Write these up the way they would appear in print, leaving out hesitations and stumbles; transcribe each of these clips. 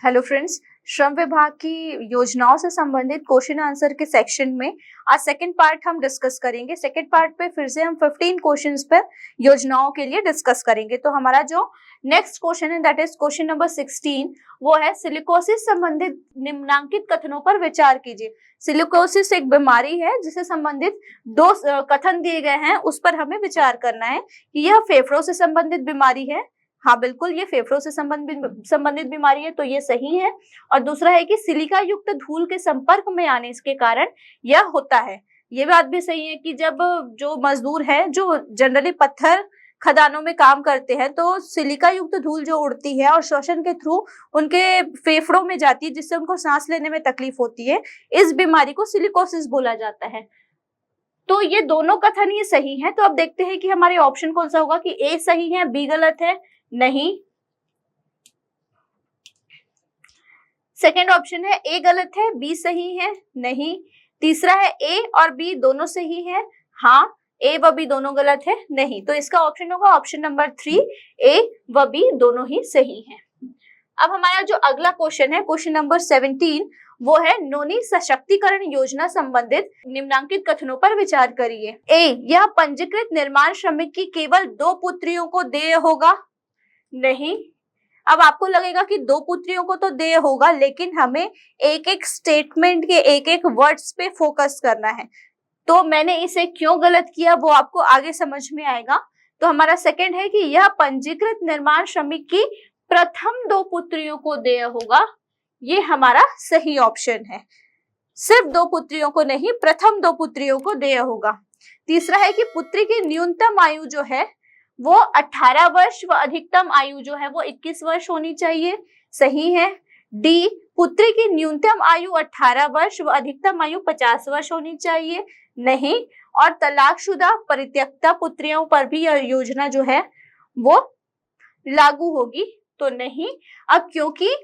Hello friends, श्रम विभाग की योजनाओं से संबंधित क्वेश्चन आंसर के सेक्शन में आज सेकंड पार्ट हम डिस्कस करेंगे। सेकंड पार्ट पे फिर से हम 15 क्वेश्चंस पर योजनाओं के लिए डिस्कस करेंगे। तो हमारा जो नेक्स्ट क्वेश्चन है दैट इज क्वेश्चन नंबर 16, वो है सिलिकोसिस संबंधित निम्नांकित कथनों पर विचार कीजिए। सिलिकोसिस एक बीमारी है जिसे संबंधित दो कथन दिए गए हैं, उस पर हमें विचार करना है कि यह फेफड़ों से संबंधित बीमारी है। हाँ बिल्कुल, ये फेफड़ों से संबंधित बीमारी है, तो ये सही है। और दूसरा है कि सिलिका युक्त धूल के संपर्क में आने के कारण यह होता है। ये बात भी सही है कि जब जो मजदूर है जो जनरली पत्थर खदानों में काम करते हैं तो सिलिका युक्त धूल जो उड़ती है और श्वसन के थ्रू उनके फेफड़ों में जाती है, जिससे उनको सांस लेने में तकलीफ होती है। इस बीमारी को सिलिकोसिस बोला जाता है। तो ये दोनों कथन ही सही है। तो अब देखते हैं कि हमारे ऑप्शन कौन सा होगा कि ए सही है, बी गलत है, नहीं। सेकेंड ऑप्शन है ए गलत है, बी सही है, नहीं। तीसरा है ए और बी दोनों सही है, हाँ। ए व बी दोनों गलत है, नहीं। तो इसका ऑप्शन होगा ऑप्शन नंबर 3, ए व बी दोनों ही सही है। अब हमारा जो अगला क्वेश्चन है क्वेश्चन नंबर 17, वो है नोनी सशक्तिकरण योजना संबंधित निम्नांकित कथनों पर विचार करिए। ए, यह पंजीकृत निर्माण श्रमिक की केवल 2 पुत्रियों को देय होगा, नहीं। अब आपको लगेगा कि 2 पुत्रियों को तो देय होगा, लेकिन हमें एक एक स्टेटमेंट के एक एक वर्ड्स पे फोकस करना है। तो मैंने इसे क्यों गलत किया वो आपको आगे समझ में आएगा। तो हमारा सेकंड है कि यह पंजीकृत निर्माण श्रमिक की प्रथम 2 पुत्रियों को देय होगा, ये हमारा सही ऑप्शन है। सिर्फ 2 पुत्रियों को नहीं, प्रथम 2 पुत्रियों को देय होगा। तीसरा है कि पुत्री की न्यूनतम आयु जो है वो 18 वर्ष व अधिकतम आयु जो है वो 21 वर्ष होनी चाहिए, सही है। डी, पुत्री की न्यूनतम आयु 18 वर्ष व अधिकतम आयु 50 वर्ष होनी चाहिए, नहीं। और तलाकशुदा परित्यक्ता पुत्रियों पर भी यह योजना जो है वो लागू होगी, तो नहीं। अब क्योंकि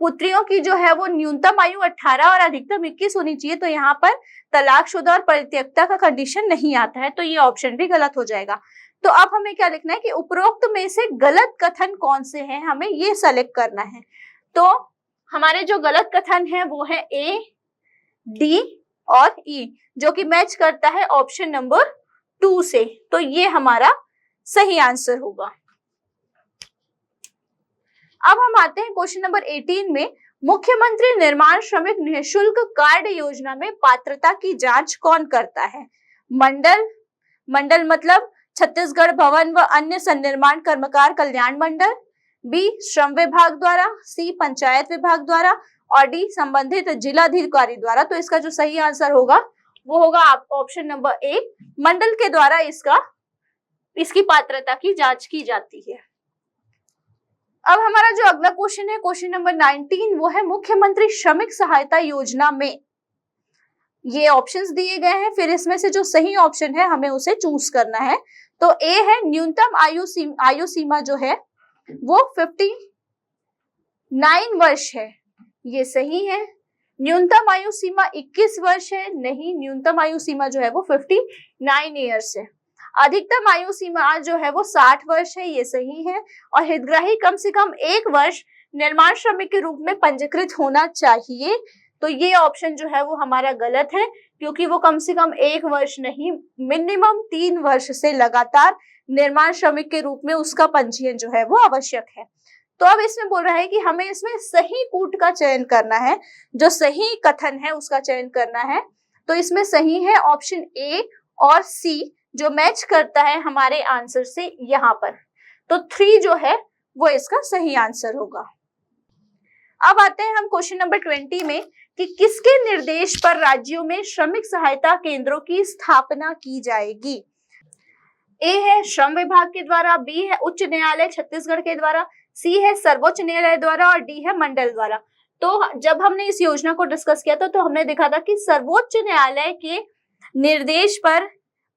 पुत्रियों की जो है वो न्यूनतम आयु 18 और अधिकतम 21 होनी चाहिए, तो यहाँ पर तलाकशुदा और परित्यक्ता का कंडीशन नहीं आता है, तो ये ऑप्शन भी गलत हो जाएगा। तो अब हमें क्या लिखना है कि उपरोक्त में से गलत कथन कौन से हैं, हमें ये सेलेक्ट करना है। तो हमारे जो गलत कथन है वो है ए, डी और ई, जो कि मैच करता है ऑप्शन नंबर 2 से। तो ये हमारा सही आंसर होगा। अब हम आते हैं क्वेश्चन नंबर 18 में। मुख्यमंत्री निर्माण श्रमिक निःशुल्क कार्ड योजना में पात्रता की जांच कौन करता है? मंडल मतलब छत्तीसगढ़ भवन व अन्य सन्निर्माण कर्मकार कल्याण मंडल, बी श्रम विभाग द्वारा, सी पंचायत विभाग द्वारा और डी संबंधित जिलाधिकारी द्वारा। तो इसका जो सही आंसर होगा वो होगा ऑप्शन नंबर ए, मंडल के द्वारा इसकी पात्रता की जांच की जाती है। अब हमारा जो अगला क्वेश्चन है क्वेश्चन नंबर 19, वो है मुख्यमंत्री श्रमिक सहायता योजना में। ये ऑप्शंस दिए गए हैं, फिर इसमें से जो सही ऑप्शन है हमें उसे चूज करना है। तो ए है न्यूनतम आयु सीमा जो है वो 59 वर्ष है, ये सही है। न्यूनतम आयु सीमा 21 वर्ष है, नहीं। न्यूनतम आयु सीमा जो है वो 59 ईयर्स है। अधिकतम आयु सीमा जो है वो 60 वर्ष है, ये सही है। और हितग्राही कम से कम 1 वर्ष निर्माण श्रमिक के रूप में पंजीकृत होना चाहिए, तो ये ऑप्शन जो है वो हमारा गलत है, क्योंकि वो कम से कम 1 वर्ष नहीं, मिनिमम 3 वर्ष से लगातार निर्माण श्रमिक के रूप में उसका पंजीयन जो है वो आवश्यक है। तो अब इसमें बोल रहा है कि हमें इसमें सही कूट का चयन करना है, जो सही कथन है उसका चयन करना है। तो इसमें सही है ऑप्शन ए और सी, जो मैच करता है हमारे आंसर से यहाँ पर। तो 3 जो है वो इसका सही आंसर होगा। अब आते हैं हम क्वेश्चन नंबर 20 में कि किसके निर्देश पर राज्यों में श्रमिक सहायता केंद्रों की स्थापना की जाएगी? ए है श्रम विभाग के द्वारा, बी है उच्च न्यायालय छत्तीसगढ़ के द्वारा, सी है सर्वोच्च न्यायालय द्वारा और डी है मंडल द्वारा। तो जब हमने इस योजना को डिस्कस किया था तो हमने देखा था कि सर्वोच्च न्यायालय के निर्देश पर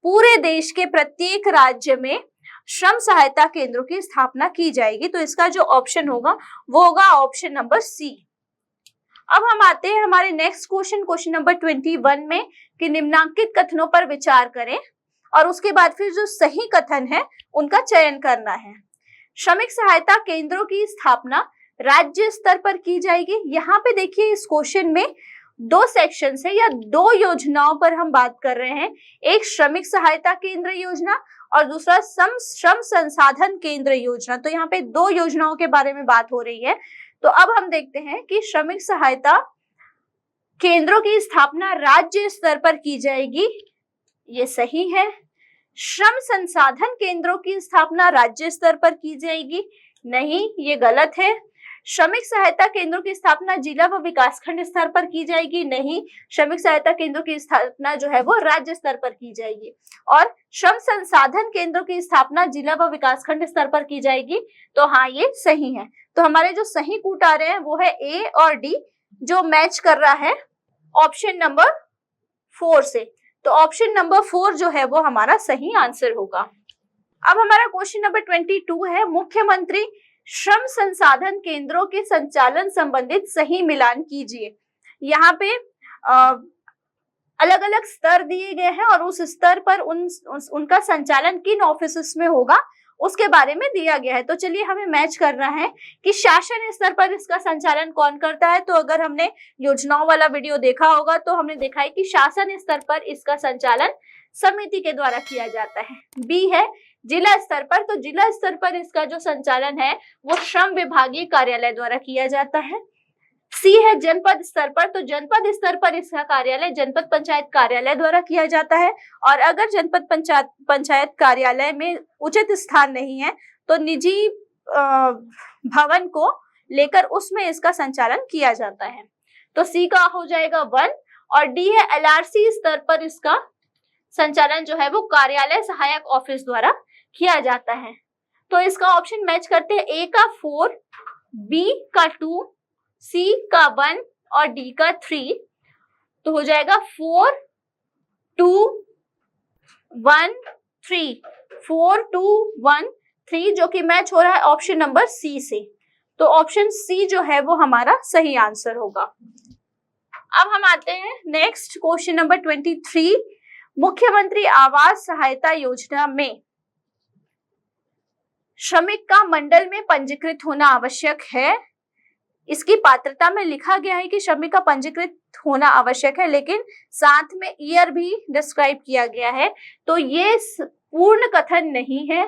पूरे देश के प्रत्येक राज्य में श्रम सहायता केंद्रों की स्थापना की जाएगी। तो इसका जो ऑप्शन होगा वो होगा ऑप्शन नंबर सी। अब हम आते हैं हमारे नेक्स्ट क्वेश्चन नंबर 21 में कि निम्नांकित कथनों पर विचार करें और उसके बाद फिर जो सही कथन है उनका चयन करना है। श्रमिक सहायता केंद्रों की स्थापना राज्य स्तर पर की जाएगी। यहाँ पे देखिए इस क्वेश्चन में दो सेक्शन है या दो योजनाओं पर हम बात कर रहे हैं, एक श्रमिक सहायता केंद्र योजना और दूसरा श्रम संसाधन केंद्र योजना। तो यहाँ पे दो योजनाओं के बारे में बात हो रही है। तो अब हम देखते हैं कि श्रमिक सहायता केंद्रों की स्थापना राज्य स्तर पर की जाएगी, ये सही है। श्रम संसाधन केंद्रों की स्थापना राज्य स्तर पर की जाएगी, नहीं, ये गलत है। श्रमिक सहायता केंद्रों की स्थापना जिला व विकासखंड स्तर पर की जाएगी, नहीं, श्रमिक सहायता केंद्रों की स्थापना जो है वो राज्य स्तर पर की जाएगी। और श्रम संसाधन केंद्रों की स्थापना जिला व विकासखंड स्तर पर की जाएगी, तो हाँ ये सही है। तो हमारे जो सही कूट आ रहे हैं वो है ए और डी, जो मैच कर रहा है ऑप्शन नंबर 4 से। तो ऑप्शन नंबर 4 जो है वो हमारा सही आंसर होगा। अब हमारा क्वेश्चन नंबर 22 है, मुख्यमंत्री श्रम संसाधन केंद्रों के संचालन संबंधित सही मिलान कीजिए। यहाँ पे अलग अलग स्तर दिए गए हैं और उस स्तर पर उनका संचालन किन ऑफिस में होगा उसके बारे में दिया गया है। तो चलिए हमें मैच करना है कि शासन स्तर पर इसका संचालन कौन करता है। तो अगर हमने योजनाओं वाला वीडियो देखा होगा तो हमने देखा है कि शासन स्तर पर इसका संचालन समिति के द्वारा किया जाता है। बी है जिला स्तर पर, तो जिला स्तर पर इसका जो संचालन है वो श्रम विभागीय कार्यालय द्वारा किया जाता है। सी है जनपद स्तर पर, तो जनपद स्तर पर इसका कार्यालय जनपद पंचायत कार्यालय द्वारा किया जाता है। और अगर जनपद पंचायत कार्यालय में उचित स्थान नहीं है तो निजी भवन को लेकर उसमें इसका संचालन किया जाता है। तो सी का हो जाएगा 1 और डी है एलआरसी स्तर पर इसका संचालन जो है वो कार्यालय सहायक ऑफिस द्वारा किया जाता है। तो इसका ऑप्शन मैच करते हैं, ए का 4, बी का 2, सी का 1 और डी का 3। तो हो जाएगा 4 2 1 3, 4 2 1 3, जो कि मैच हो रहा है ऑप्शन नंबर सी से। तो ऑप्शन सी जो है वो हमारा सही आंसर होगा। अब हम आते हैं नेक्स्ट क्वेश्चन नंबर 23, मुख्यमंत्री आवास सहायता योजना में श्रमिक का मंडल में पंजीकृत होना आवश्यक है। इसकी पात्रता में लिखा गया है कि श्रमिक का पंजीकृत होना आवश्यक है, लेकिन साथ में ईयर भी डिस्क्राइब किया गया है। तो ये पूर्ण कथन नहीं है,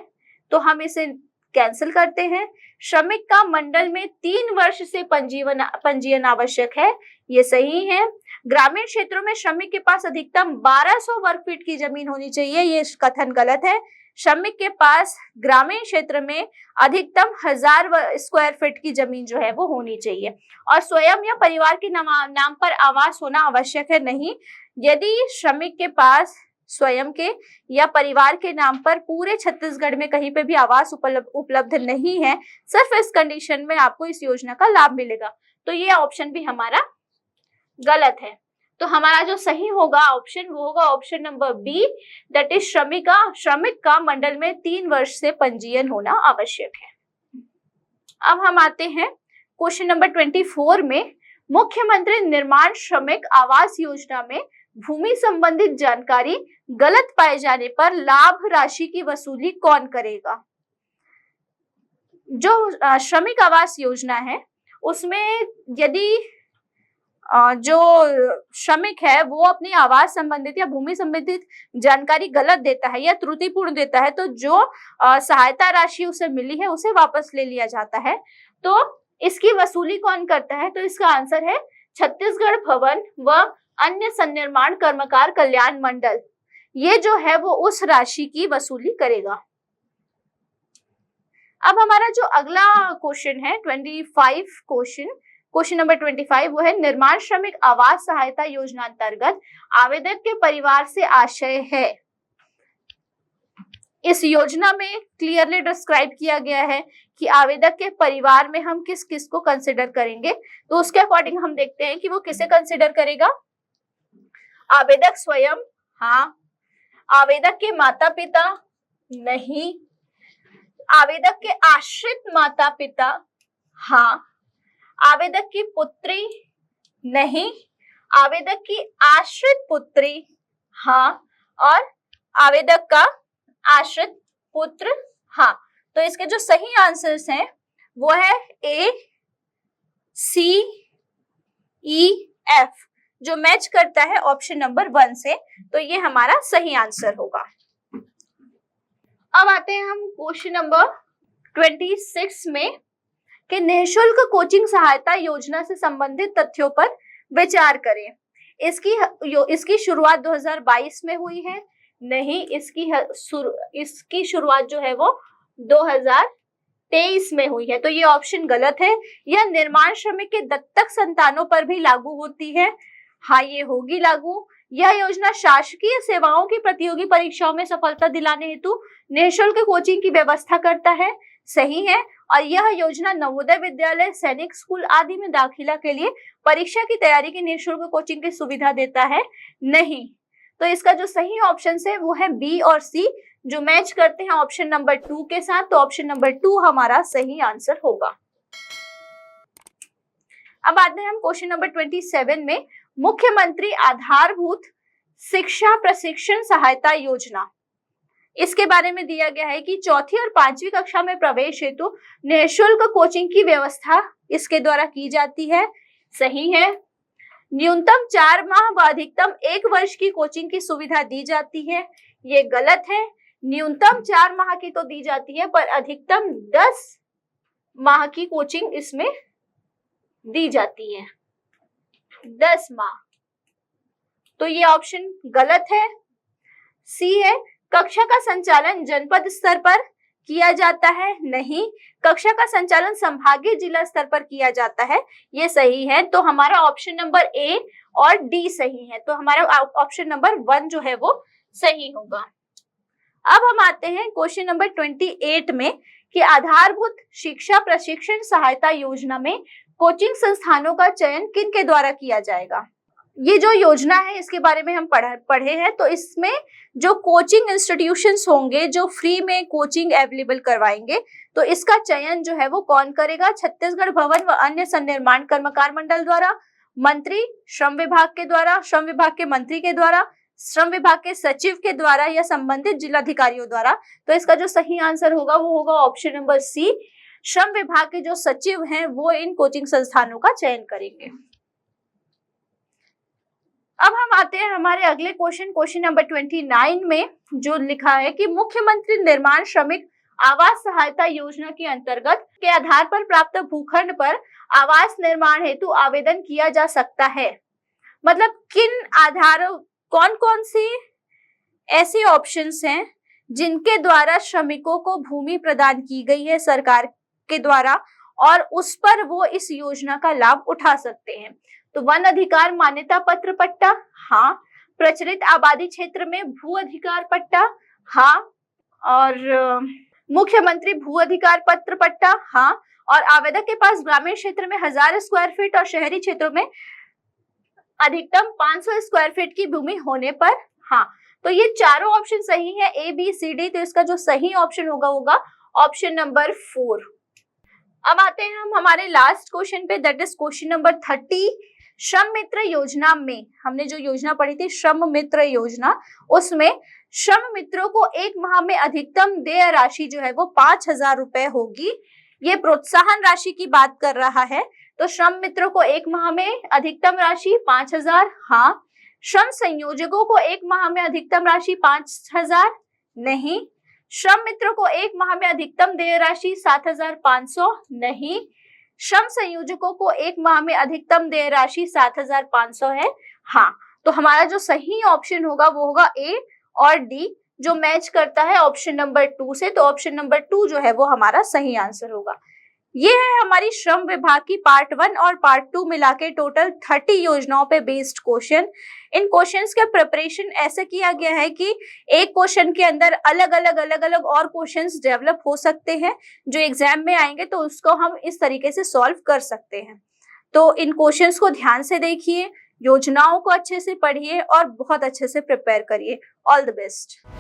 तो हम इसे कैंसिल करते हैं। श्रमिक का मंडल में 3 वर्ष से पंजीयन आवश्यक है, ये सही है। ग्रामीण क्षेत्रों में श्रमिक के पास अधिकतम 1200 वर्ग फीट की जमीन होनी चाहिए, ये कथन गलत है। श्रमिक के पास ग्रामीण क्षेत्र में अधिकतम 1000 स्क्वायर फीट की जमीन जो है वो होनी चाहिए। और स्वयं या परिवार के नाम पर आवास होना आवश्यक है, नहीं। यदि श्रमिक के पास स्वयं के या परिवार के नाम पर पूरे छत्तीसगढ़ में कहीं पे भी आवास उपलब्ध नहीं है, सिर्फ इस कंडीशन में आपको इस योजना का लाभ मिलेगा। तो ये ऑप्शन भी हमारा गलत है। तो हमारा जो सही होगा ऑप्शन वो होगा option number B, that is श्रमिक का मंडल में 3 वर्ष से पंजीयन होना आवश्यक है। अब हम आते हैं क्वेश्चन नंबर 24 में, मुख्यमंत्री निर्माण श्रमिक आवास योजना में भूमि संबंधित जानकारी गलत पाए जाने पर लाभ राशि की वसूली कौन करेगा। जो श्रमिक आवास योजना है उसमें यदि जो श्रमिक है वो अपनी आवास संबंधित या भूमि संबंधित जानकारी गलत देता है या त्रुटिपूर्ण देता है, तो जो सहायता राशि उसे मिली है उसे वापस ले लिया जाता है। तो इसकी वसूली कौन करता है, तो इसका आंसर है छत्तीसगढ़ भवन व अन्य सन्निर्माण कर्मकार कल्याण मंडल। ये जो है वो उस राशि की वसूली करेगा। अब हमारा जो अगला क्वेश्चन है 25 क्वेश्चन नंबर 25, वो है निर्माण श्रमिक आवास सहायता योजना अंतर्गत आवेदक के परिवार से आशय है। इस योजना में क्लियरली डिस्क्राइब किया गया है कि आवेदक के परिवार में हम किस किस को कंसिडर करेंगे। तो उसके अकॉर्डिंग हम देखते हैं कि वो किसे कंसिडर करेगा। आवेदक स्वयं, हाँ। आवेदक के माता पिता, नहीं। आवेदक के आश्रित माता पिता, हाँ। आवेदक की पुत्री, नहीं। आवेदक की आश्रित पुत्री, हाँ। और आवेदक का आश्रित पुत्र, हाँ। तो इसके जो सही आंसर्स हैं वो है ए, सी, ई, एफ जो मैच करता है ऑप्शन नंबर 1 से, तो ये हमारा सही आंसर होगा। अब आते हैं हम क्वेश्चन नंबर 26 में कि निःशुल्क कोचिंग सहायता योजना से संबंधित तथ्यों पर विचार करें। इसकी शुरुआत 2022 में हुई है, नहीं, इसकी शुरुआत जो है वो 2023 में हुई है, तो ये ऑप्शन गलत है। यह निर्माण श्रमिक के दत्तक संतानों पर भी लागू होती है, हाँ ये होगी लागू। यह योजना शासकीय सेवाओं की प्रतियोगी परीक्षाओं में सफलता दिलाने हेतु निःशुल्क कोचिंग की व्यवस्था करता है, सही है। और यह योजना नवोदय विद्यालय, सैनिक स्कूल आदि में दाखिला के लिए परीक्षा की तैयारी की निःशुल्क कोचिंग की सुविधा देता है, नहीं। तो इसका जो सही ऑप्शन है वो है बी और सी जो मैच करते हैं ऑप्शन नंबर 2 के साथ, तो ऑप्शन नंबर 2 हमारा सही आंसर होगा। अब आते हैं हम क्वेश्चन नंबर 27 में, मुख्यमंत्री आधारभूत शिक्षा प्रशिक्षण सहायता योजना, इसके बारे में दिया गया है कि चौथी और 5वीं कक्षा में प्रवेश हेतु निःशुल्क कोचिंग की व्यवस्था इसके द्वारा की जाती है, सही है। न्यूनतम 4 माह व अधिकतम 1 वर्ष की कोचिंग की सुविधा दी जाती है, ये गलत है। न्यूनतम 4 माह की तो दी जाती है पर अधिकतम 10 माह की कोचिंग इसमें दी जाती है, 10 माह, तो ये ऑप्शन गलत है। सी है, कक्षा का संचालन जनपद स्तर पर किया जाता है, नहीं। कक्षा का संचालन संभागीय जिला स्तर पर किया जाता है, ये सही है। तो हमारा ऑप्शन नंबर ए और डी सही है, तो हमारा ऑप्शन नंबर 1 जो है वो सही होगा। अब हम आते हैं क्वेश्चन नंबर 28 में कि आधारभूत शिक्षा प्रशिक्षण सहायता योजना में कोचिंग संस्थानों का चयन किन के द्वारा किया जाएगा। ये जो योजना है इसके बारे में हम पढ़े हैं, तो इसमें जो कोचिंग इंस्टीट्यूशंस होंगे जो फ्री में कोचिंग अवेलेबल करवाएंगे, तो इसका चयन जो है वो कौन करेगा, छत्तीसगढ़ भवन व अन्य सन्निर्माण कर्मकार मंडल द्वारा, मंत्री, श्रम विभाग के द्वारा, श्रम विभाग के मंत्री के द्वारा, श्रम विभाग के सचिव के द्वारा या संबंधित जिलाधिकारियों द्वारा। तो इसका जो सही आंसर होगा वो होगा ऑप्शन नंबर सी, श्रम विभाग के जो सचिव हैं वो इन कोचिंग संस्थानों का चयन करेंगे। अब हम आते हैं हमारे अगले क्वेश्चन नंबर 29 में, जो लिखा है कि मुख्यमंत्री निर्माण श्रमिक आवास सहायता योजना के अंतर्गत के आधार पर प्राप्त भूखंड पर आवास निर्माण हेतु आवेदन किया जा सकता है। मतलब किन आधारों, कौन कौन सी ऐसी ऑप्शंस हैं जिनके द्वारा श्रमिकों को भूमि प्रदान की गई है सरकार के द्वारा और उस पर वो इस योजना का लाभ उठा सकते हैं। तो वन अधिकार मान्यता पत्र पट्टा, हाँ। प्रचलित आबादी क्षेत्र में भू अधिकार पट्टा, हाँ। और मुख्यमंत्री भू अधिकार पत्र पट्टा, हाँ। और आवेदक के पास ग्रामीण क्षेत्र में 1000 स्क्वायर फीट और शहरी क्षेत्रों में अधिकतम 500 स्क्वायर फीट की भूमि होने पर, हाँ। तो ये चारों ऑप्शन सही है, ए बी सी डी, तो इसका जो सही ऑप्शन होगा ऑप्शन नंबर 4। अब आते हैं हम हमारे लास्ट क्वेश्चन पे, दैट इज क्वेश्चन नंबर 30। श्रम मित्र योजना में हमने जो योजना पढ़ी थी श्रम मित्र योजना, उसमें श्रम मित्रों को 1 माह में अधिकतम देय राशि जो है वो 5000 रुपए होगी। ये प्रोत्साहन राशि की बात कर रहा है, तो श्रम मित्रों को 1 माह में अधिकतम राशि 5000, हाँ। श्रम संयोजकों को 1 माह में अधिकतम राशि 5000, नहीं। श्रम मित्रों को 1 माह में अधिकतम देय राशि 7500, नहीं। श्रम संयोजकों को 1 माह में अधिकतम देय राशि 7500 है, हाँ। तो हमारा जो सही ऑप्शन होगा वो होगा ए और डी जो मैच करता है ऑप्शन नंबर 2 से, तो ऑप्शन नंबर 2 जो है वो हमारा सही आंसर होगा। ये है हमारी श्रम विभाग की पार्ट 1 और पार्ट 2 मिला के टोटल 30 योजनाओं पे बेस्ड क्वेश्चन। इन क्वेश्चंस का प्रिपरेशन ऐसे किया गया है कि एक क्वेश्चन के अंदर अलग अलग और क्वेश्चंस डेवलप हो सकते हैं जो एग्जाम में आएंगे, तो उसको हम इस तरीके से सॉल्व कर सकते हैं। तो इन क्वेश्चंस को ध्यान से देखिए, योजनाओं को अच्छे से पढ़िए और बहुत अच्छे से प्रिपेयर करिए। All the best.